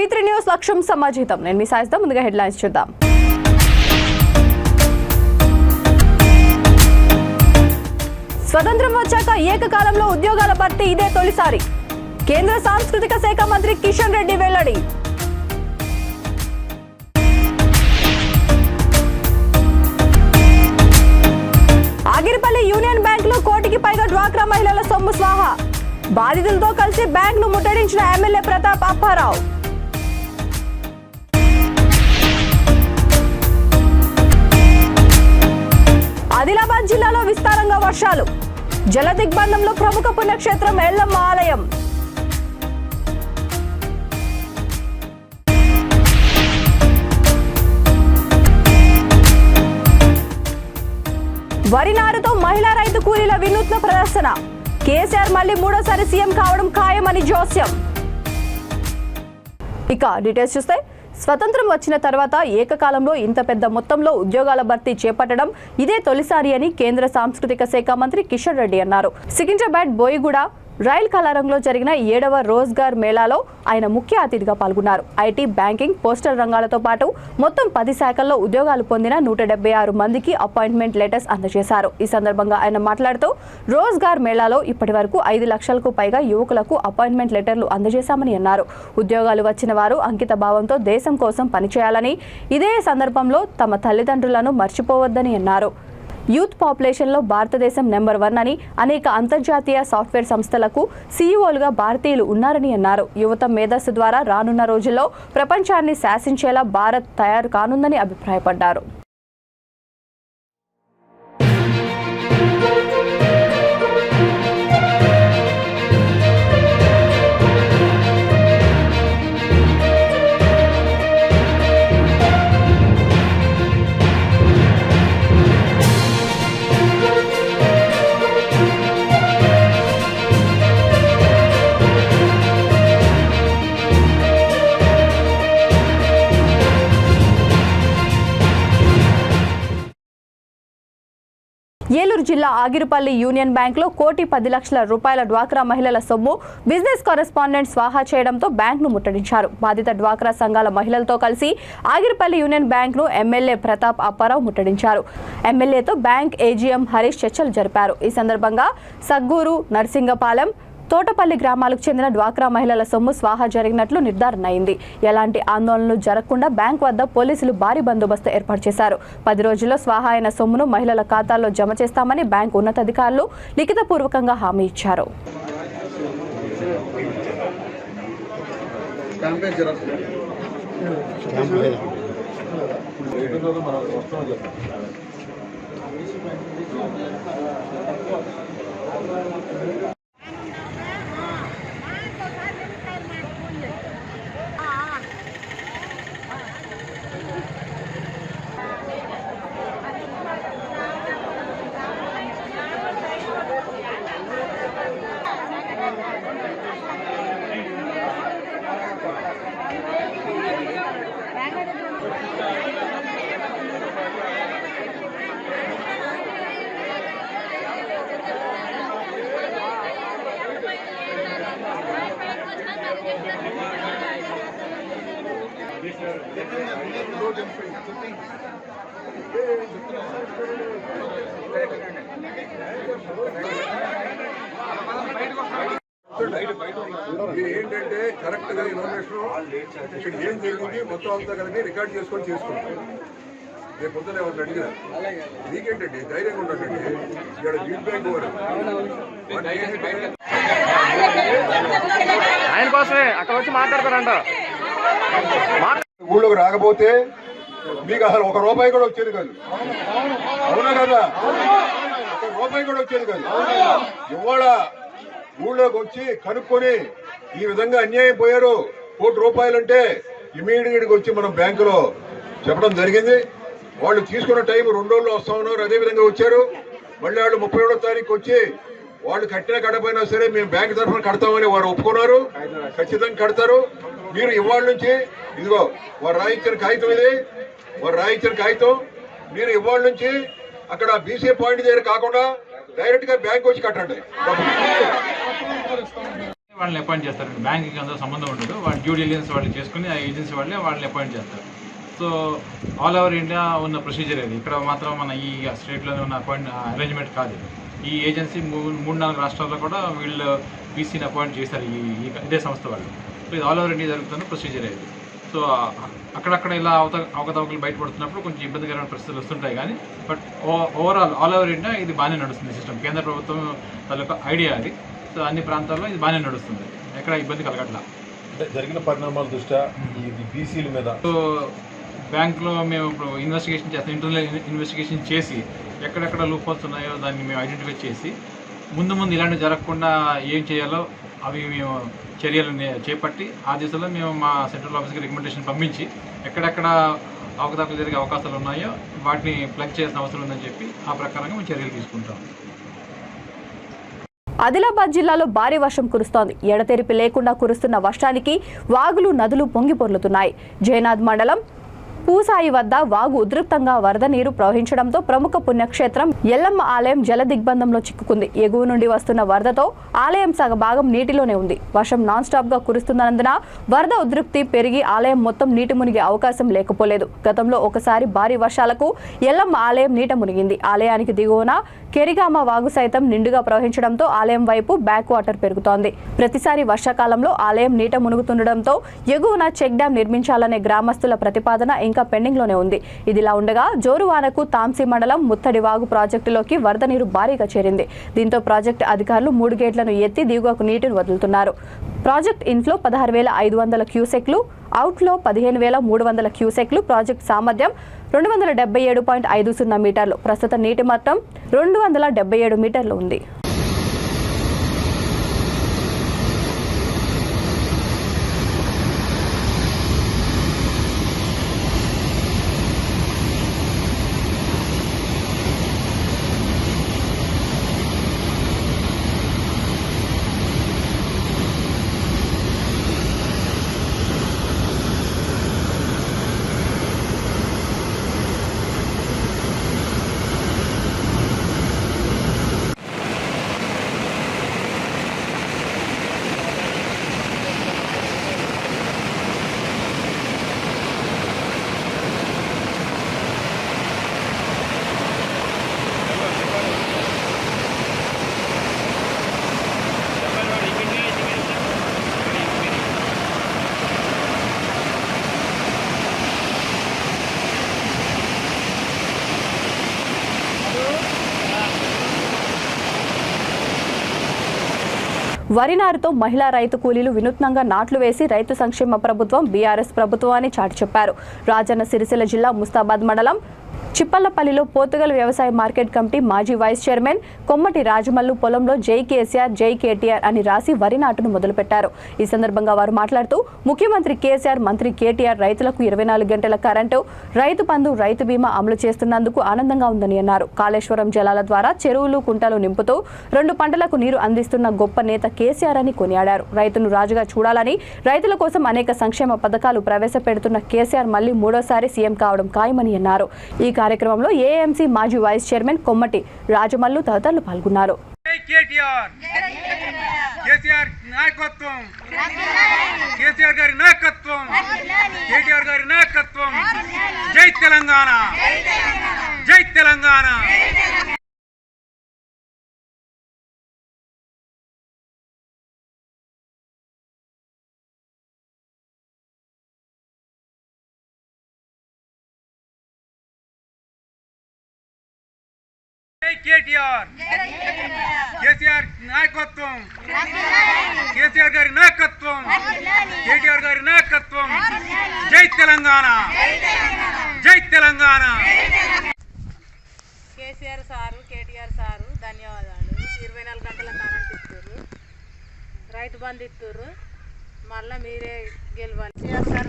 V3 news లక్ష్యం సమాజితం. నేను మీ సాయిస్తా. ముందుగా హెడ్లైన్స్ చూద్దాం. స్వతంత్రం వచ్చాక ఏకకాలంలో ఉద్యోగాల భర్తీ ఇదే తొలిసారి. కేంద్ర సాంస్కృతిక శాఖ మంత్రి కిషన్ రెడ్డి వెల్లడి. ఆగిరిపల్లి యూనియన్ బ్యాంక్ లో కోటికి పైగా డ్వాక్రా మహిళల సొమ్ము స్వాహా. బాధితులతో కలిసి బ్యాంక్ ను ముట్టడించిన ఎమ్మెల్యే ప్రతాప్ అప్పారావు. ఆదిలాబాద్ జిల్లాలో విస్తారంగా వర్షాలు. జల దిగ్బంధంలో ప్రముఖ పుణ్యక్షేత్రం ఎల్లమ్మ ఆలయం. వరి నారుతో మహిళా రైతు కూలీల వినూత్న ప్రదర్శన. కేసీఆర్ మళ్లీ మూడోసారి సీఎం కావడం ఖాయమని జోస్యం. ఇక డీటెయిల్స్ చూస్తే, స్వతంత్రం వచ్చిన తర్వాత ఏకకాలంలో ఇంత పెద్ద మొత్తంలో ఉద్యోగాల భర్తీ చేపట్టడం ఇదే తొలిసారి అని కేంద్ర సాంస్కృతిక శాఖ మంత్రి కిషన్ రెడ్డి అన్నారు. సికింద్రాబాద్ బోయిగూడ రైల్ కళారంగంలో జరిగిన 7వ రోజ్గార్ మేళాలో ఆయన ముఖ్య అతిథిగా పాల్గొన్నారు. ఐటీ, బ్యాంకింగ్, పోస్టల్ రంగాలతో పాటు మొత్తం 10 శాఖల్లో ఉద్యోగాలు పొందిన 176 మందికి అపాయింట్మెంట్ లెటర్స్ అందజేశారు. ఈ సందర్భంగా ఆయన మాట్లాడుతూ, రోజ్గార్ మేళాలో ఇప్పటి వరకు 5 లక్షలకు పైగా యువకులకు అపాయింట్మెంట్ లెటర్లు అందజేశామని అన్నారు. ఉద్యోగాలు వచ్చిన వారు అంకిత భావంతో దేశం కోసం పనిచేయాలని, ఇదే సందర్భంలో తమ తల్లిదండ్రులను మర్చిపోవద్దని అన్నారు. యూత్ పాపులేషన్లో భారతదేశం నెంబర్ 1 అని, అనేక అంతర్జాతీయ సాఫ్ట్వేర్ సంస్థలకు సీఈఓలుగా భారతీయులు ఉన్నారని అన్నారు. యువత మేధస్సు ద్వారా రానున్న రోజుల్లో ప్రపంచాన్ని శాసించేలా భారత్ తయారు కానుందని అభిప్రాయపడ్డారు. ఏలూరు జిల్లా ఆగిరిపల్లి యూనియన్ బ్యాంక్ లో 1,10,00,000 రూపాయల డ్వాక్రా మహిళల సొమ్ము బిజినెస్ కరెస్పాండెంట్ స్వాహా చేయడంతో బ్యాంక్ ను ముట్టడించారు. బాధిత డ్వాక్రా సంఘాల మహిళలతో కలిసి ఆగిరిపల్లి యూనియన్ బ్యాంక్ ను ఎమ్మెల్యే ప్రతాప్ అప్పారావు ముట్టడించారు. ఎమ్మెల్యేతో బ్యాంక్ ఏజీఎం హరీష్ చర్చలు జరిపారు. ఈ సందర్భంగా సగ్గూరు, నర్సింగపాలెం, తోటపల్లి గ్రామాలకు చెందిన డ్వాక్రా మహిళల సొమ్ము స్వాహా జరిగినట్లు నిర్ధారణ అయింది. ఎలాంటి ఆందోళనలు జరగకుండా బ్యాంక్ వద్ద పోలీసులు భారీ బందోబస్తు ఏర్పాటు చేశారు. 10 రోజుల్లో స్వాహా అయిన సొమ్మును మహిళల ఖాతాల్లో జమ చేస్తామని బ్యాంక్ ఉన్నతాధికారులు లిఖితపూర్వకంగా హామీ ఇచ్చారు. ఏంటంటే కరెక్ట్ గా ఇన్ఫర్మేషన్ ఇక్కడ ఏం జరిగింది మొత్తం అంతా కలిపి రికార్డ్ చేసుకొని చేసుకుంటాం. రేపు పొద్దున ఎవరిని అడిగినా నీకేంటండి ధైర్యంగా ఉండండి. ఇక్కడ ఫీడ్బ్యాక్ ఆయన కోసమే అక్కడ వచ్చి మాట్లాడతారంట. ఊళ్ళోకి రాకపోతే మీకు అసలు 1 రూపాయి కూడా వచ్చేది కాదు. అవునా కదా? 1 రూపాయి కూడా వచ్చేది కాదు. ఇవాళ ఊళ్ళోకి వచ్చి కనుక్కొని ఈ విధంగా అన్యాయం పోయారు, 1 కోటి రూపాయలంటే ఇమీడియట్ గా వచ్చి మనం బ్యాంకులో చెప్పడం జరిగింది. వాళ్ళు తీసుకున్న టైం 2 రోజుల్లో వస్తా ఉన్నారు. అదే విధంగా వచ్చారు. మళ్ళీ వాళ్ళు 31వ తారీఖు వచ్చి వాళ్ళు కట్టినా కట్టపోయినా సరే మేము బ్యాంక్ తరఫున కడతామని వారు ఒప్పుకున్నారు. ఖచ్చితంగా కడతారు. మీరు ఇవాళ నుంచి ఇదిగో వారు రాయించిన కాగితం, ఇది వారు రాయించిన కాగితం. మీరు ఇవాళ నుంచి అక్కడ బీసీ పాయింట్ దగ్గర కాకుండా డైరెక్ట్ గా బ్యాంక్ వచ్చి కట్టండి. వాళ్ళని అపాయింట్ చేస్తారండి. బ్యాంకింగ్ అందరూ సంబంధం ఉండదు. వాళ్ళు డ్యూ డిలిజెన్స్ వాళ్ళు చేసుకుని ఆ ఏజెన్సీ వాళ్ళని అపాయింట్ చేస్తారు. సో ఆల్ ఓవర్ ఇండియా ఉన్న ప్రొసీజర్ అది. ఇక్కడ మాత్రం మన ఈ స్టేట్లోనే ఉన్న అరేంజ్మెంట్ కాదు. ఈ ఏజెన్సీ 3-4 రాష్ట్రాల్లో కూడా వీళ్ళు పీసీని అపాయింట్ చేస్తారు ఇదే సంస్థ వాళ్ళు. సో ఇది ఆల్ ఓవర్ ఇండియా జరుగుతున్న ప్రొసీజర్ అది. సో అక్కడక్కడ ఇలా అవకతవకలు బయటపడుతున్నప్పుడు కొంచెం ఇబ్బందికరమైన పరిస్థితులు వస్తుంటాయి. కానీ but overall all over India ఇది బాగానే నడుస్తుంది సిస్టమ్. కేంద్ర ప్రభుత్వం తాలూకా ఐడియా అది. సో అన్ని ప్రాంతాల్లో ఇది బాగానే నడుస్తుంది, ఎక్కడ ఇబ్బంది కలగట్లా. అంటే జరిగిన పరిణామాల దృష్ట్యా ఇది బీసీల మీద సో బ్యాంకులో మేము ఇప్పుడు ఇన్వెస్టిగేషన్ చేస్తాం. ఇంటర్నల్ ఇన్వెస్టిగేషన్ చేసి ఎక్కడెక్కడ లూప్ హోల్స్ ఉన్నాయో దాన్ని మేము ఐడెంటిఫై చేసి ముందు ఇలాంటివి జరగకుండా ఏం చేయాలో అవి మేము చర్యలు చేపట్టి ఆ దిశలో మేము మా సెంట్రల్ ఆఫీస్కి రికమెండేషన్ పంపించి ఎక్కడెక్కడ అవకతవకలు జరిగే అవకాశాలు ఉన్నాయో వాటిని ప్లగ్ చేయాల్సిన అవసరం ఉందని చెప్పి ఆ ప్రకారంగా మేము చర్యలు తీసుకుంటాం. ఆదిలాబాద్ జిల్లాలో భారీ వర్షం కురుస్తోంది. ఎడతెరిపి లేకుండా కురుస్తున్న వర్షానికి వాగులు, నదులు పొంగి పొర్లుతున్నాయి. జయనాథ్ మండలం పూసాయి వద్ద వాగు ఉధృతంగా వరద నీరు ప్రవహించడంతో ప్రముఖ పుణ్యక్షేత్రం ఎల్లమ్మ ఆలయం జల దిగ్బంధంలో చిక్కుకుంది. ఎగువ నుండి వస్తున్న వరదతో ఆలయం సగభాగం నీటిలోనే ఉంది. వర్షం నాన్ స్టాప్ గా కురుస్తున్నందున వరద ఉధృతి పెరిగి ఆలయం మొత్తం నీటి మునిగే అవకాశం లేకపోలేదు. గతంలో ఒకసారి భారీ వర్షాలకు ఎల్లమ్మ ఆలయం నీట మునిగింది. ఆలయానికి దిగువన కెరిగామ వాగు సైతం నిండుగా ప్రవహించడంతో ఆలయం వైపు బ్యాక్ వాటర్ పెరుగుతోంది. ప్రతిసారి వర్షాకాలంలో ఆలయం నీట మునుగుతుండటంతో ఎగువన చెక్ డ్యాం నిర్మించాలనే గ్రామస్తుల ప్రతిపాదన ఇంకా పెండింగ్ లోనే ఉంది. ఇదిలా ఉండగా జోరువానకు తాంసీ మండలం ముత్తడి వాగు ప్రాజెక్టులోకి వరద నీరు భారీగా చేరింది. దీంతో ప్రాజెక్టు అధికారులు 3 గేట్లను ఎత్తి దిగువకు నీటిని వదులుతున్నారు. ప్రాజెక్ట్ ఇన్ఫ్లో 16,500 క్యూసెక్లు, అవుట్లో 15,300 క్యూసెక్లు. ప్రాజెక్ట్ సామర్థ్యం 277.50 మీటర్లు. ప్రస్తుత నీటి మట్టం 277 మీటర్లు ఉంది. వరి నారుతో మహిళా రైతు కూలీలు వినూత్నంగా నాట్లు వేసి రైతు సంక్షేమ ప్రభుత్వం బీఆర్ఎస్ ప్రభుత్వం అని చాటి చెప్పారు. రాజన్న సిరిసిల్ల జిల్లా ముస్తాబాద్ మండలం చిప్పల్లపల్లిలో పోతుగల్ వ్యవసాయ మార్కెట్ కమిటీ మాజీ వైస్ చైర్మన్ కొమ్మటి రాజమల్లు పొలంలో జై కేసీఆర్, జై కేటీఆర్ అని రాసి వరి నాటును మొదలుపెట్టారు. ఈ సందర్భంగా వారు మాట్లాడుతూ ముఖ్యమంత్రి కేసీఆర్, మంత్రి కేటీఆర్ రైతులకు 24 గంటల కరెంటు, రైతు బంధు, రైతు బీమా అమలు చేస్తున్నందుకు ఆనందంగా ఉందని అన్నారు. కాళేశ్వరం జలాల ద్వారా చెరువులు, కుంటలు నింపుతూ 2 పంటలకు నీరు అందిస్తున్న గొప్ప నేత కేసీఆర్ అని కొనియాడారు. రైతును రాజుగా చూడాలని, రైతుల కోసం అనేక సంక్షేమ పథకాలు ప్రవేశపెడుతున్న కేసీఆర్ మళ్లీ 3వ సారి సీఎం కావడం ఖాయమని అన్నారు. ఈ కార్యక్రమంలో ఏఎంసీ మాజీ వైస్ చైర్మన్ కొమ్మటి రాజమల్లు తదితరులు పాల్గొన్నారు. జై తెలంగాణ, జై తెలంగాణ. కేటీఆర్, కేసీఆర్ నాయకత్వం, కేసీఆర్ గారి నాయకత్వం, కేటీఆర్ గారి నాయకత్వం. జై తెలంగాణ, జై తెలంగాణ. కేసీఆర్ సారు, కేటీఆర్ సారు ధన్యవాదాలు. 24 గంటల కరెంట్ ఇస్తుర్రు, రైతు బంధు ఇస్తుర్రు. మళ్ళీ మీరే గెలవాలి. కేసీఆర్ సార్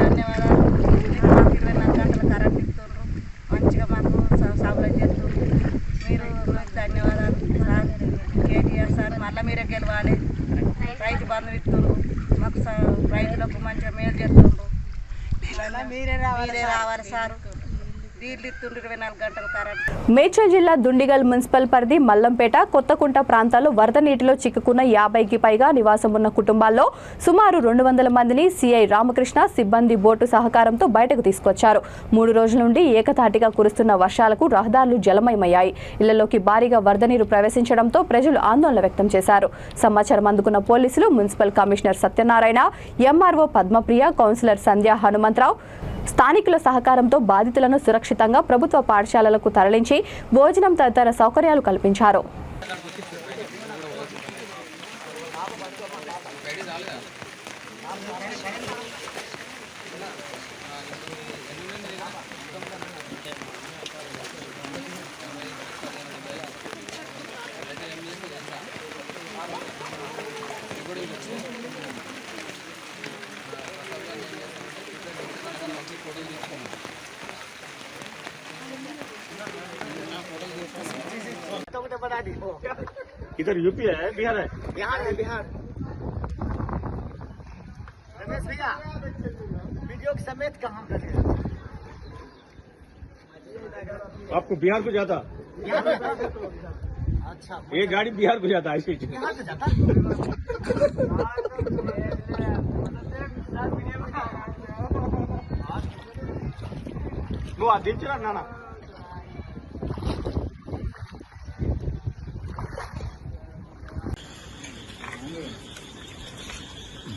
ధన్యవాదాలు. 24 గంటల కరెంట్ ఇస్తుర్రు, మంచిగా మాకు సౌలభ్యం చేస్తున్నారు. మీరు ధన్యవాదాలు సార్. కేటీఆర్ సార్ మళ్ళీ మీరే గెలవాలి. రైతు బంధు ఇస్తున్నారు, మాకు రైతులకు మంచిగా మేలు చేస్తున్నారు. మీరే రావాలి సార్. నీళ్ళు ఇస్తుండ్రు 24 గంటలు కరెంట్. మేడ్చల్ జిల్లా దుండిగల్ మున్సిపల్ పరిధి మల్లంపేట, కొత్తకుంట ప్రాంతాల్లో వరద నీటిలో చిక్కుకున్న 50కి పైగా నివాసం ఉన్న కుటుంబాల్లో సుమారు 200 మందిని సిఐ రామకృష్ణ సిబ్బంది బోటు సహకారంతో బయటకు తీసుకొచ్చారు. 3 రోజుల నుండి ఏకతాటిగా కురుస్తున్న వర్షాలకు రహదారులు జలమయమయ్యాయి. ఇళ్లలోకి భారీగా వరద నీరు ప్రవేశించడంతో ప్రజలు ఆందోళన వ్యక్తం చేశారు. సమాచారం అందుకున్న పోలీసులు, municipal commissioner Satyanarayana, MRO Padmapriya, councillor Sandhya Hanumantharao స్థానికుల సహకారంతో బాధితులను సురక్షితంగా ప్రభుత్వ పాఠశాలలకు తరలించి భోజనం తదితర సౌకర్యాలు కల్పించారు. इधर यूपी है बिहार है? बिहार है, बिहार। रमेश भैया वीडियो के समेत कहाँ करें? आपको बिहार को जाता? अच्छा, ये गाड़ी बिहार को जाता है? बिहार से जाता। नो आदिल चला नाना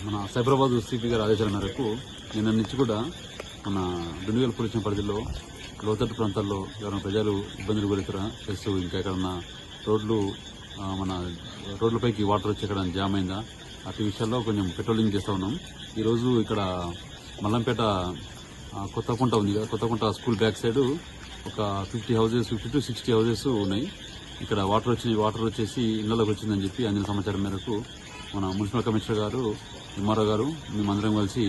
మన సైబరాబాద్ సిపి గారి ఆదేశాల మేరకు నిన్న నుంచి కూడా మన దుండిగల్ పోలీస్ స్టేషన్ పరిధిలో లోతట్టు ప్రాంతాల్లో ఎవరైనా ప్రజలు ఇబ్బందులు గురవుతారా, ప్లస్ ఇంకా ఎక్కడన్నా మన రోడ్లపైకి వాటర్ వచ్చి ఎక్కడ జామ్ అయిందా అటు విషయాల్లో కొంచెం పెట్రోలింగ్ చేస్తూ ఉన్నాం. ఈరోజు ఇక్కడ మల్లంపేట కొత్తకుంట ఉంది కదా, కొత్తకుంట స్కూల్ బ్యాక్ సైడ్ ఒక 50 to 60 హౌజెస్ ఉన్నాయి. ఇక్కడ వాటర్ వచ్చేసి ఇళ్లలోకి వచ్చిందని చెప్పి అందిన సమాచారం మేరకు మన మున్సిపల్ కమిషనర్ గారు, ఎంఆర్ఓ గారు మేమందరం కలిసి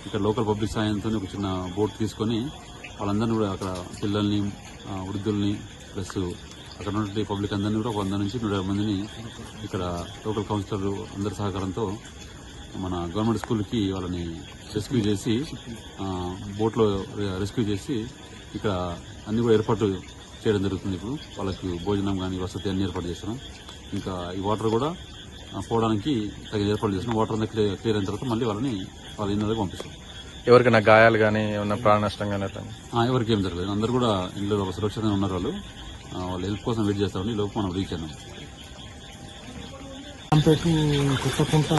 ఇక్కడ లోకల్ పబ్లిక్ సాయంతో ఒక చిన్న బోట్ తీసుకొని వాళ్ళందరినీ కూడా అక్కడ పిల్లల్ని, వృద్ధుల్ని ప్లస్ అక్కడ ఉన్న పబ్లిక్ అందరినీ కూడా 100 నుంచి 150 మందిని ఇక్కడ లోకల్ కౌన్సిలర్ అందరి సహకారంతో మన గవర్నమెంట్ స్కూల్కి వాళ్ళని రెస్క్యూ చేసి బోట్లో రెస్క్యూ చేసి ఇక్కడ అన్ని కూడా ఏర్పాటు చేయడం జరుగుతుంది. ఇప్పుడు వాళ్ళకి భోజనం కానీ వసతి అన్ని ఏర్పాటు చేస్తున్నాం. ఇంకా ఈ వాటర్ కూడా పోవడానికి తగిన ఏర్పాటు చేస్తున్నాం. వాటర్ అంతా క్లియర్ అయిన తర్వాత మళ్ళీ వాళ్ళ ఇళ్ళకి పంపిస్తాం. ఎవరికైనా గాయాలు కానీ ఏమన్నా ప్రాణ నష్టం కానీ ఎవరికి ఏం జరగలేదు. అందరూ కూడా ఇంట్లో సురక్షితంగా ఉన్నారు. వాళ్ళు హెల్ప్ కోసం వెయిట్ చేస్తామని లోపు మనం రీచ్ అయినాం. కొత్తకుంట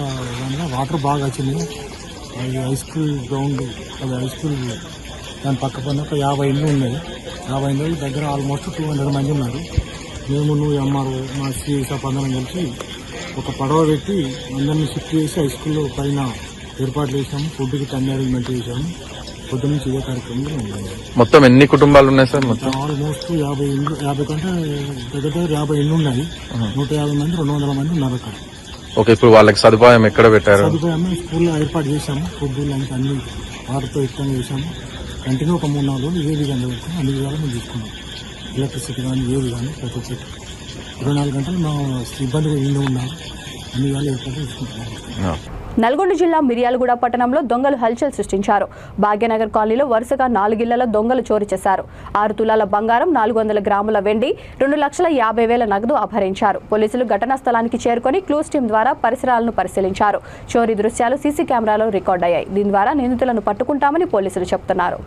వాటర్ బాగా వచ్చింది. అది హై స్కూల్ గ్రౌండ్, అది హై స్కూల్ దాని పక్క పైన ఒక 50 ఇళ్ళు ఉన్నాయి. 50 ఇళ్ళ దగ్గర ఆల్మోస్ట్ 200 మంది ఉన్నారు. మేము ఎంఆర్ఓ మా సిఎస్ఆ అందరం కలిసి ఒక పడవ పెట్టి అందరినీ షిఫ్ట్ చేసి హై స్కూల్లో పైన ఏర్పాట్లు చేసాము. ఫుడ్కి టైం అరేంజ్మెంట్ చేసాము. పొద్దు నుంచి ఇదే కార్యక్రమంలో ఉన్నాయి. మొత్తం ఎన్ని కుటుంబాలు ఉన్నాయి సార్? మొత్తం ఆల్మోస్ట్ 50 ఇళ్ళు, 50 కంటే దగ్గర 50 ఇళ్ళు ఉన్నాయి. 150 మంది 200 మంది ఉన్నారు అక్కడ. ఓకే, ఇప్పుడు వాళ్ళకి సదుపాయం ఎక్కడ పెట్టారు? సదుపాయం స్కూల్లో ఏర్పాటు చేశాము. ఫుడ్ లంచ్ అన్ని వాటర్తో ఇష్టంగా చేశాము. కంటిన్యూ ఒక 3-4 రోజులు ఇదే విధంగా పెట్టుకుని అన్ని విధాలు మేము తీసుకున్నాం. ఎలక్ట్రిసిటీ కానీ ఏది కానీ ప్రతి ఒక్కటి 24 గంటలు మా సిబ్బందిగా ఇల్లు ఉన్నారు. అన్ని విధాలు ఏర్పాటు తీసుకుంటున్నాం. నల్గొండ జిల్లా మిర్యాలగూడ పట్టణంలో దొంగలు హల్చల్ సృష్టించారు. భాగ్యనగర్ కాలనీలో వరుసగా 4 ఇళ్లలో దొంగలు చోరీ చేశారు. 6 తులాల బంగారం, 400 గ్రాముల వెండి, 2,50,000 నగదు అపహరించారు. పోలీసులు ఘటనా స్థలానికి చేరుకొని క్లూస్ టీం ద్వారా పరిసరాలను పరిశీలించారు. చోరీ దృశ్యాలు సీసీ కెమెరాలో రికార్డ్ అయ్యాయి. దీని ద్వారా నిందితులను పట్టుకుంటామని పోలీసులు చెబుతున్నారు.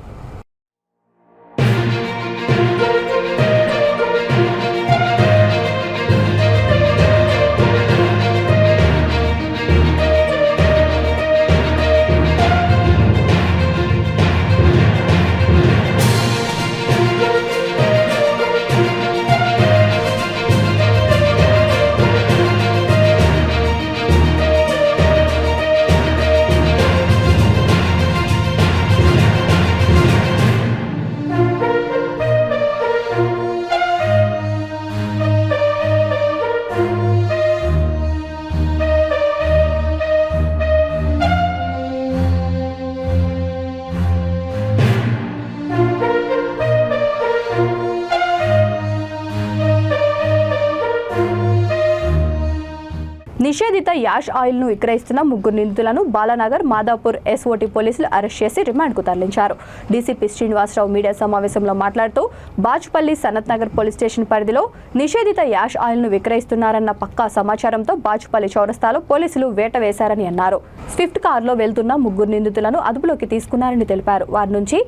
నిషేధిత యాష్ ఆయిల్ ను విక్రయిస్తున్న 3 నిందితులను బాలానగర్ మాదాపూర్ ఎస్ఓటీ పోలీసులు అరెస్ట్ చేసి రిమాండ్కు తరలించారు. డీసీపీ శ్రీనివాసరావు మీడియా సమావేశంలో మాట్లాడుతూ బాచుపల్లి సనత్ నగర్ పోలీస్ స్టేషన్ పరిధిలో నిషేధిత యాష్ ఆయిల్ ను విక్రయిస్తున్నారన్న పక్కా సమాచారంతో బాచుపల్లి చౌరస్తాలో పోలీసులు వేట వేశారని అన్నారు. స్విఫ్ట్ కారులో వెళ్తున్న 3 నిందితులను అదుపులోకి తీసుకున్నారని తెలిపారు. వారి నుంచి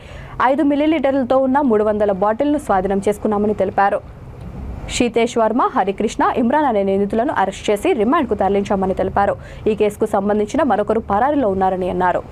5 మిల్లీలీటర్లతో ఉన్న 300 బాటిల్ను స్వాధీనం చేసుకున్నామని తెలిపారు. శీతేష్ వర్మ, హరికృష్ణ, ఇమ్రాన్ అనే నిందితులను అరెస్ట్ చేసి రిమాండ్కు తరలించామని తెలిపారు. ఈ కేసుకు సంబంధించిన మరొకరు పరారీలో ఉన్నారని అన్నారు.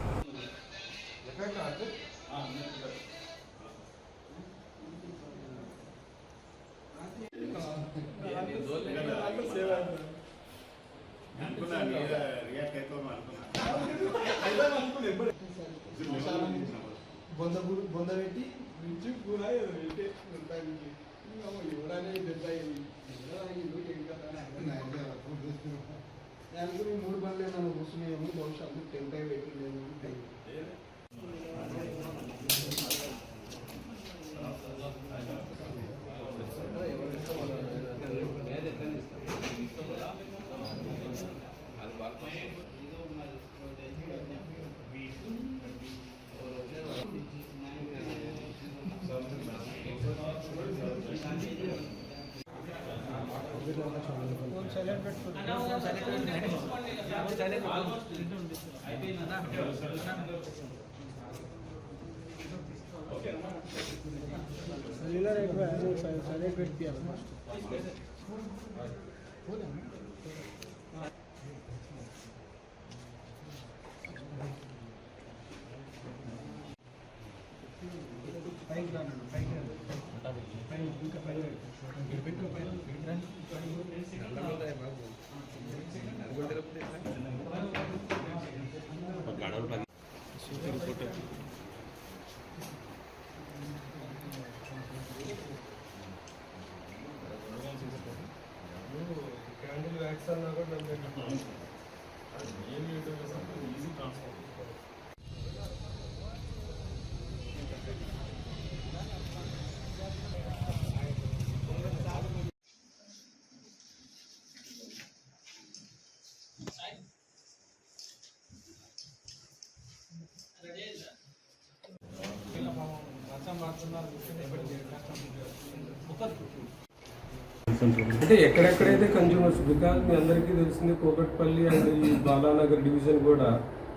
అంటే ఎక్కడెక్కడైతే కన్జ్యూమర్స్, బికాజ్ మీ అందరికీ తెలిసింది కూకట్పల్లి అండ్ ఈ బాలానగర్ డివిజన్ కూడా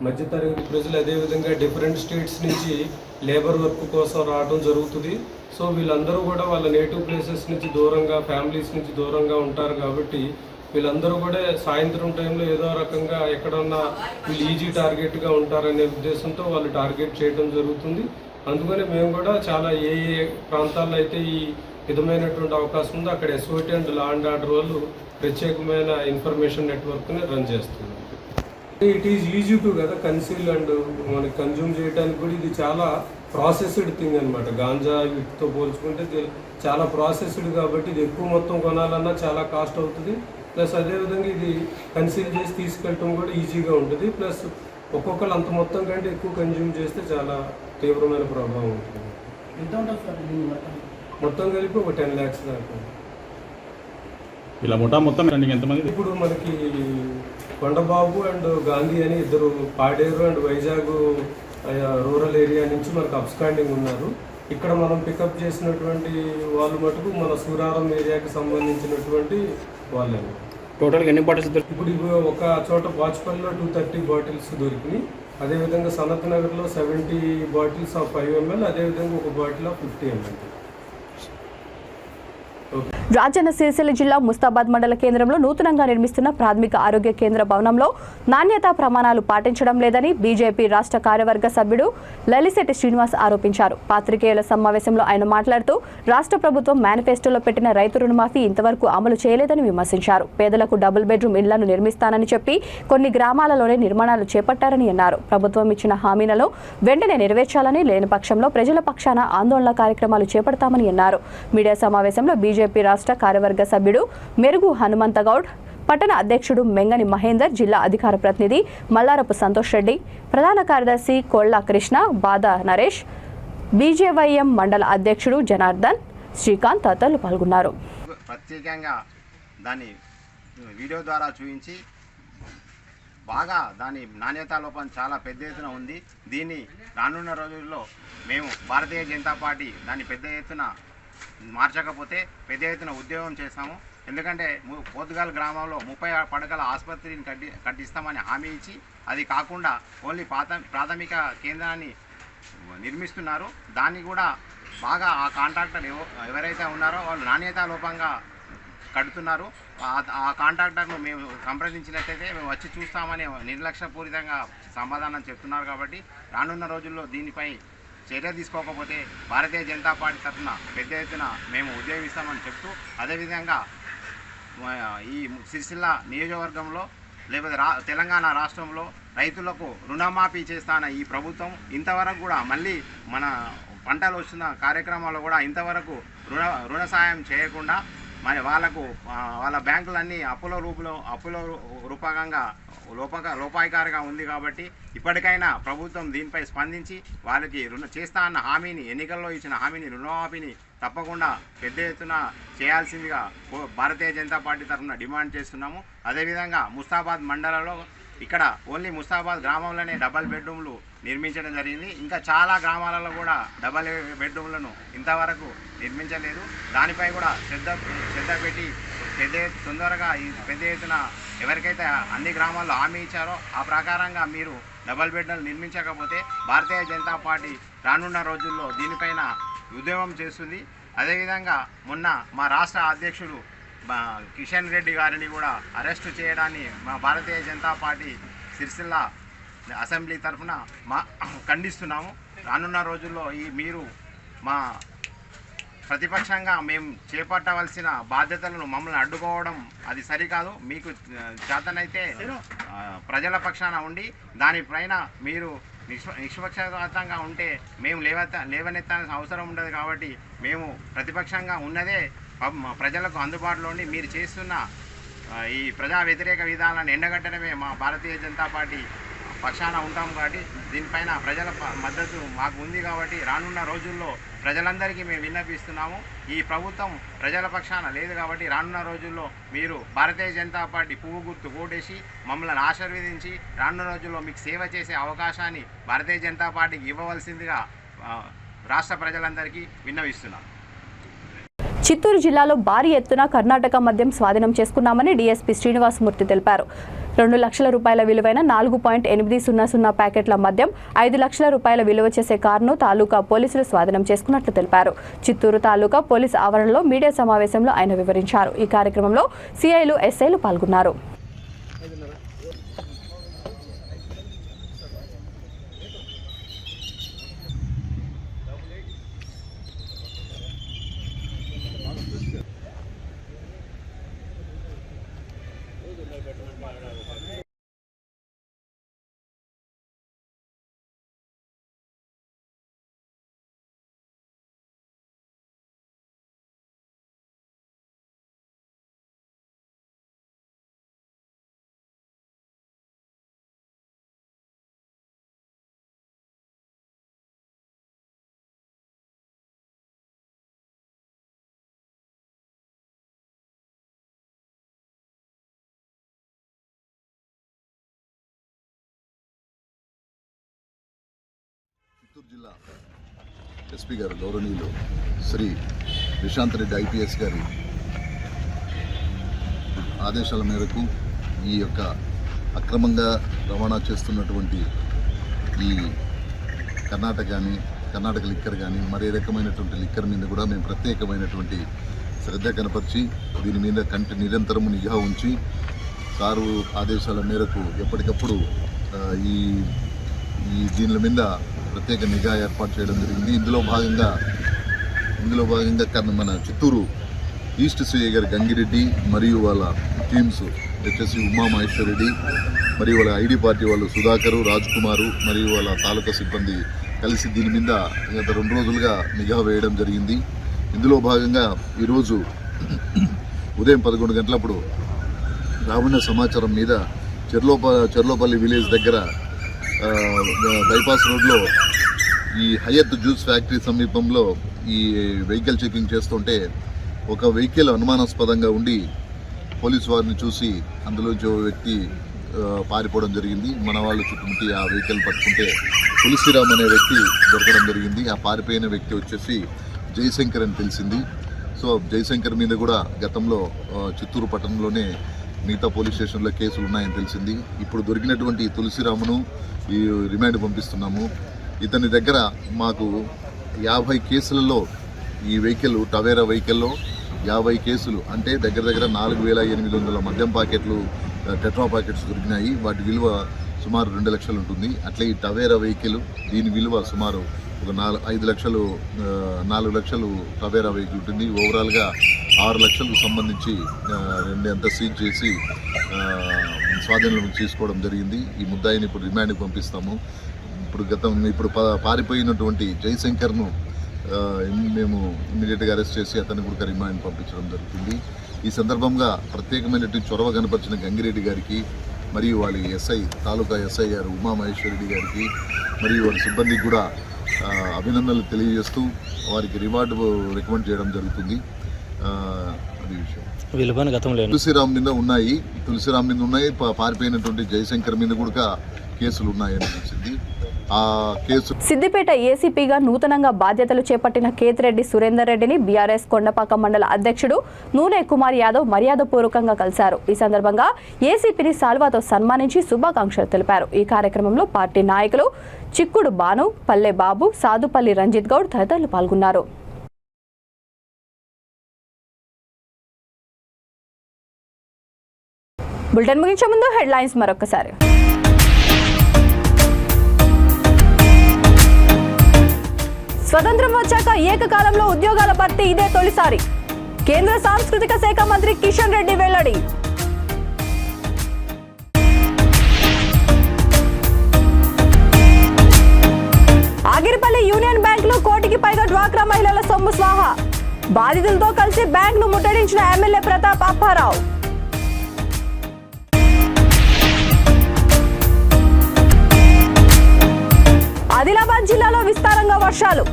మధ్యతరగతి ప్రజలు అదేవిధంగా డిఫరెంట్ స్టేట్స్ నుంచి లేబర్ వర్క్ కోసం రావడం జరుగుతుంది. సో వీళ్ళందరూ కూడా వాళ్ళ నేటివ్ ప్లేసెస్ నుంచి దూరంగా, ఫ్యామిలీస్ నుంచి దూరంగా ఉంటారు కాబట్టి వీళ్ళందరూ కూడా సాయంత్రం టైంలో ఏదో రకంగా ఎక్కడన్నా వీళ్ళు ఈజీ టార్గెట్గా ఉంటారనే ఉద్దేశంతో వాళ్ళు టార్గెట్ చేయడం జరుగుతుంది. అందుకని మేము కూడా చాలా ఏ ప్రాంతాల్లో అయితే ఈ విధమైనటువంటి అవకాశం ఉందో అక్కడ SOT and law and order వాళ్ళు ప్రత్యేకమైన ఇన్ఫర్మేషన్ నెట్వర్క్ని రన్ చేస్తున్నారు. ఇట్ ఈజ్ ఈజీ టు కదా కన్సీల్ అండ్ మనకి కన్జ్యూమ్ చేయడానికి కూడా ఇది చాలా ప్రాసెస్డ్ థింగ్ అనమాట. గాంజా వీటితో పోల్చుకుంటే చాలా ప్రాసెస్డ్ కాబట్టి ఇది ఎక్కువ మొత్తం కొనాలన్నా చాలా కాస్ట్ అవుతుంది. ప్లస్ అదేవిధంగా ఇది కన్సీల్ చేసి తీసుకెళ్ళటం కూడా ఈజీగా ఉంటుంది. ప్లస్ ఒక్కొక్కరు అంత మొత్తం కంటే ఎక్కువ కన్జ్యూమ్ చేస్తే చాలా తీవ్రమైన ప్రభావం ఉంటుంది. మొత్తం కలిపి ఒక 10 lakhs దాకా. ఇలా మొత్తం ఎంతమంది? ఇప్పుడు మనకి కొండబాబు అండ్ గాంధీ అని ఇద్దరు Paderu and Vizag rural area నుంచి మనకు అబ్స్కాండింగ్ ఉన్నారు. ఇక్కడ మనం పికప్ చేసినటువంటి వాళ్ళు మటుకు మన సూరారం ఏరియాకి సంబంధించినటువంటి వాళ్ళే. టోటల్గా ఎన్ని బాటిల్స్? ఇప్పుడు ఒక చోట బాచుపల్లిలో 230 బాటిల్స్ దొరికినాయి. అదేవిధంగా సనత్ నగర్లో 70 బాటిల్స్ ఆఫ్ 5 ml, అదేవిధంగా ఒక bottle of 50 ml. Rajanna Sircilla జిల్లా ముస్తాబాద్ మండల కేంద్రంలో నూతనంగా నిర్మిస్తున్న ప్రాథమిక ఆరోగ్య కేంద్ర భవనంలో నాణ్యతా ప్రమాణాలు పాటించడం లేదని బీజేపీ రాష్ట్ర కార్యవర్గ సభ్యుడు లలిశెట్టి శ్రీనివాస్ ఆరోపించారు. పాత్రికేయుల సమావేశంలో ఆయన మాట్లాడుతూ రాష్ట్ర ప్రభుత్వం మేనిఫెస్టోలో పెట్టిన రైతు రుణమాఫీ ఇంతవరకు అమలు చేయలేదని విమర్శించారు. పేదలకు డబుల్ బెడ్రూమ్ ఇళ్లను నిర్మిస్తానని చెప్పి కొన్ని గ్రామాలలోనే నిర్మాణాలు చేపట్టారని అన్నారు. ప్రభుత్వం ఇచ్చిన హామీలను వెంటనే నెరవేర్చాలని, లేని పక్షంలో ప్రజల పక్షాన ఆందోళన కార్యక్రమాలు చేపడతామని అన్నారు. మీడియా సమావేశంలో బీజేపీ రాష్ట్ర కార్యవర్గ సభ్యుడు మెరుగు హనుమంతగౌడ్, పట్టణ అధ్యక్షుడు మెంగని మహేందర్, జిల్లా అధికార ప్రతినిధి మల్లారపు సంతోష్ రెడ్డి, ప్రధాన కార్యదర్శి కోళ్ల కృష్ణ, బాదా నరేష్, బీజేవైఎం మండల అధ్యక్షుడు జనార్దన్, శ్రీకాంత్ తదితరులు పాల్గొన్నారు. ప్రత్యేకంగా దాన్ని వీడియో ద్వారా చూపించి బాగా దాని నాణ్యతా లోపం చాలా పెద్ద ఎత్తున ఉంది. దీన్ని రానున్న రోజుల్లో మేము భారతీయ జనతా పార్టీ దాన్ని పెద్ద ఎత్తున మార్చకపోతే పెద్ద ఎత్తున ఉద్యోగం చేస్తాము. ఎందుకంటే పోతుగాల్ గ్రామంలో 30 పడకల ఆసుపత్రిని కట్టిస్తామని హామీ ఇచ్చి అది కాకుండా ఓన్లీ ప్రాథమిక కేంద్రాన్ని నిర్మిస్తున్నారు. దాన్ని కూడా బాగా ఆ కాంట్రాక్టర్ ఎవరైతే ఉన్నారో వాళ్ళు నాణ్యతా లోపంగా కడుతున్నారు. ఆ కాంట్రాక్టర్ను మేము సంప్రదించినట్టయితే మేము వచ్చి చూస్తామని నిర్లక్ష్యపూరితంగా సమాధానం చెప్తున్నారు. కాబట్టి రానున్న రోజుల్లో దీనిపై చర్య తీసుకోకపోతే భారతీయ జనతా పార్టీ తరఫున పెద్ద ఎత్తున మేము ఉద్యోగిస్తామని చెప్తూ, అదేవిధంగా ఈ సిరిసిల్ల నియోజకవర్గంలో లేకపోతే తెలంగాణ రాష్ట్రంలో రైతులకు రుణమాఫీ చేస్తాన ఈ ప్రభుత్వం ఇంతవరకు కూడా మళ్ళీ మన పంటలు వస్తున్న కార్యక్రమాల్లో కూడా ఇంతవరకు రుణ సాయం చేయకుండా మరి వాళ్ళ బ్యాంకులన్నీ అప్పుల రూపకంగా లోపాయికారిగా ఉంది. కాబట్టి ఇప్పటికైనా ప్రభుత్వం దీనిపై స్పందించి వాళ్ళకి చేస్తా అన్న హామీని, ఎన్నికల్లో ఇచ్చిన హామీని, రుణమాఫీని తప్పకుండా పెద్ద ఎత్తున చేయాల్సిందిగా భారతీయ జనతా పార్టీ తరఫున డిమాండ్ చేస్తున్నాము. అదేవిధంగా ముస్తాబాద్ మండలంలో ఇక్కడ ఓన్లీ ముస్తాబాద్ గ్రామంలోనే డబల్ బెడ్రూమ్లు నిర్మించడం జరిగింది. ఇంకా చాలా గ్రామాలలో కూడా డబల్ బెడ్రూమ్లను ఇంతవరకు నిర్మించలేదు. దానిపై కూడా శ్రద్ధ పెట్టి తొందరగా ఈ పెద్ద ఎత్తున ఎవరికైతే అన్ని గ్రామాల్లో హామీ ఇచ్చారో ఆ ప్రకారంగా మీరు డబల్ బెడ్రూమ్లు నిర్మించకపోతే భారతీయ జనతా పార్టీ రానున్న రోజుల్లో దీనిపైన ఉద్యమం చేస్తుంది. అదేవిధంగా మొన్న మా రాష్ట్ర అధ్యక్షుడు కిషన్ రెడ్డి గారిని కూడా అరెస్టు చేయడాన్ని మా భారతీయ జనతా పార్టీ సిరిసిల్ల అసెంబ్లీ తరఫున ఖండిస్తున్నాము. రానున్న రోజుల్లో మీరు మా ప్రతిపక్షంగా మేము చేపట్టవలసిన బాధ్యతలను మమ్మల్ని అడ్డుకోవడం అది సరికాదు. మీకు చేతనైతే ప్రజల పక్షాన ఉండి దానిపైన మీరు నిష్పక్షపాతంగా ఉంటే మేము లేవనెత్తాల్సిన అవసరం ఉండదు. కాబట్టి మేము ప్రతిపక్షంగా ఉన్నదే ప్రజలకు అందుబాటులో ఉండి మీరు చేస్తున్న ఈ ప్రజా వ్యతిరేక విధానాలను ఎండగట్టడమే మా భారతీయ జనతా పార్టీ పక్షాన ఉంటాం. కాబట్టి దీనిపైన ప్రజల మద్దతు మాకు ఉంది. కాబట్టి రానున్న రోజుల్లో ప్రజలందరికీ మేము విన్నపిస్తున్నాము. ఈ ప్రభుత్వం ప్రజల పక్షాన లేదు. కాబట్టి రానున్న రోజుల్లో మీరు భారతీయ జనతా పార్టీ పువ్వు గుర్తు ఓటేసి మమ్మల్ని ఆశీర్వదించి రానున్న రోజుల్లో మీకు సేవ చేసే అవకాశాన్ని భారతీయ జనతా పార్టీకి ఇవ్వవలసిందిగా రాష్ట్ర ప్రజలందరికీ విన్నవిస్తున్నాం. చిత్తూరు జిల్లాలో భారీ ఎత్తున కర్ణాటక మద్యం స్వాధీనం చేసుకున్నామని డీఎస్పీ శ్రీనివాసమూర్తి తెలిపారు. 2 లక్షల రూపాయల విలువైన 4.800 ప్యాకెట్ల మద్యం, 5 లక్షల రూపాయల విలువ చేసే కారును తాలూకా పోలీసులు స్వాధీనం చేసుకున్నట్లు తెలిపారు. చిత్తూరు తాలూకా పోలీస్ ఆవరణలో మీడియా సమావేశంలో ఆయన వివరించారు. ఈ కార్యక్రమంలో సిఐలు, ఎస్ఐలు పాల్గొన్నారు. చిత్తూరు జిల్లా ఎస్పీ గారు గౌరవనీయులు శ్రీ విశాంత్ రెడ్డి ఐపీఎస్ గారి ఆదేశాల మేరకు ఈ యొక్క అక్రమంగా రవాణా చేస్తున్నటువంటి ఈ కర్ణాటక లిక్కర్ కానీ మరే రకమైనటువంటి లిక్కర్ మీద కూడా మేము ప్రత్యేకమైనటువంటి శ్రద్ధ కనపరిచి దీని మీద నిరంతరము నిఘా ఉంచి సారు ఆదేశాల మేరకు ఎప్పటికప్పుడు ఈ దీనిల మీద ప్రత్యేక నిఘా ఏర్పాటు చేయడం జరిగింది. ఇందులో భాగంగా మన చిత్తూరు ఈస్ట్ సిఐ గారు గంగిరెడ్డి మరియు వాళ్ళ టీమ్స్ హెచ్ఎస్సి ఉమామహేశ్వరరెడ్డి మరియు వాళ్ళ ఐడి పార్టీ వాళ్ళు సుధాకరు, రాజ్ కుమారు మరియు వాళ్ళ తాలూకా సిబ్బంది కలిసి దీని మీద గత 2 రోజులుగా నిఘా వేయడం జరిగింది. ఇందులో భాగంగా ఈరోజు ఉదయం 11 గంటలప్పుడు రాబడిన సమాచారం మీద చెర్లోపల్లి విలేజ్ దగ్గర బైపాస్ రోడ్లో ఈ హయత్ జ్యూస్ ఫ్యాక్టరీ సమీపంలో ఈ వెహికల్ చెకింగ్ చేస్తుంటే ఒక వెహికల్ అనుమానాస్పదంగా ఉండి పోలీసు వారిని చూసి అందులోంచి ఓ వ్యక్తి పారిపోవడం జరిగింది. మన వాళ్ళు చుట్టుముట్టి ఆ వెహికల్ పట్టుకుంటే తులసిరామ్ అనే వ్యక్తి దొరకడం జరిగింది. ఆ పారిపోయిన వ్యక్తి వచ్చేసి జయశంకర్ అని తెలిసింది. సో జయశంకర్ మీద కూడా గతంలో చిత్తూరు పట్టణంలోనే మిగతా పోలీస్ స్టేషన్లో కేసులు ఉన్నాయని తెలిసింది. ఇప్పుడు దొరికినటువంటి తులసిరామును ఈ రిమాండ్ పంపిస్తున్నాము. ఇతని దగ్గర మాకు 50 కేసులలో ఈ వెహికల్ టవేరా వెహికల్లో 50 కేసులు అంటే దగ్గర 4,800 మద్యం ప్యాకెట్లు టెట్రా ప్యాకెట్స్ దొరికినాయి. వాటి విలువ సుమారు 2 లక్షలు ఉంటుంది. అట్లే ఈ టవేరా వెహికల్ దీని విలువ సుమారు ఒక 4 లక్షలు టవేరా వెహికల్ ఉంటుంది. ఓవరాల్గా 6 లక్షలకు సంబంధించి 2 అంతా సీజ్ చేసి స్వాధీనంలో తీసుకోవడం జరిగింది. ఈ ముద్దాయిని ఇప్పుడు రిమాండ్కి పంపిస్తాము. ఇప్పుడు పారిపోయినటువంటి జయశంకర్ను మేము ఇమ్మీడియట్గా అరెస్ట్ చేసి అతన్ని కూడా రిమాండ్ పంపించడం జరుగుతుంది. ఈ సందర్భంగా ప్రత్యేకమైనటువంటి చొరవ కనపరిచిన గంగిరెడ్డి గారికి మరియు వాళ్ళ ఎస్ఐ తాలూకా ఎస్ఐ గారు ఉమామహేశ్వరరెడ్డి గారికి మరియు వారి సిబ్బందికి కూడా అభినందనలు తెలియజేస్తూ వారికి రివార్డు రికమెండ్ చేయడం జరుగుతుంది. అది విషయం. తులసిరామ్ మీద ఉన్నాయి పారిపోయినటువంటి జయశంకర్ మీద కూడా కేసులు ఉన్నాయని తెలిసింది. ఆ కేసు సిద్దిపేట ఏసీపీగా నూతనంగా బాధ్యతలు చేపట్టిన కేతిరెడ్డి సురేందర్ రెడ్డిని బీఆర్ఎస్ కొండపాక మండల అధ్యక్షుడు నూనె కుమార్ యాదవ్ మర్యాదపూర్వకంగా కలిశారు. ఈ సందర్భంగా ఏసీపీని సాల్వాతో సన్మానించి శుభాకాంక్షలు తెలిపారు. ఈ కార్యక్రమంలో పార్టీ నాయకులు చిక్కుడు బాను, పల్లె బాబు, సాదుపల్లి రంజిత్ గౌడ్ తదితరులు పాల్గొన్నారు. బులెటిన్ ముగించే ముందు హెడ్లైన్స్ మరొకసారి. స్వతంత్రం వచ్చాక ఏకకాలంలో ఉద్యోగాల భర్తీ ఇదే తొలిసారి. కేంద్ర సాంస్కృతిక శాఖ మంత్రి కిషన్ రెడ్డి వెల్లడి. ఆగిరిపల్లి యూనియన్ బ్యాంక్ లో 1 కోటికి పైగా డ్వాక్రా మహిళల సొమ్ము స్వాహా. బాధితులతో కలిసి బ్యాంక్ ను ముట్టడించిన ఎమ్మెల్యే ప్రతాప్ అప్పారావు. ఆదిలాబాద్ జిల్లాలో విస్తారంగా వర్షాలు.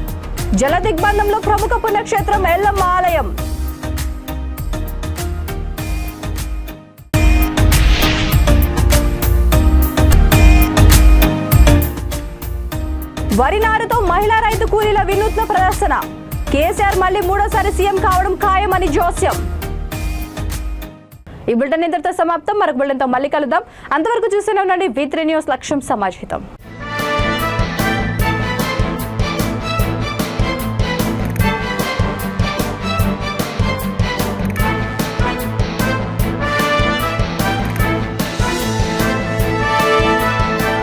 జల దిగ్బంధంలో ప్రముఖ పుణ్యక్షేత్రం ఎల్లమ్మ ఆలయం. వరి నారుతో మహిళా రైతు కూలీల వినూత్న ప్రదర్శన. కేసీఆర్ మళ్లీ 3వ సీఎం కావడం ఖాయమని జోస్యం. ఈ బులెటిన్ ఇంతటితో సమాప్తం. మరొక బులెటిన్తో మళ్ళీ కలుద్దాం. అంతవరకు చూస్తూనే ఉండండి V3 న్యూస్, లక్ష్యం సమాజహితం.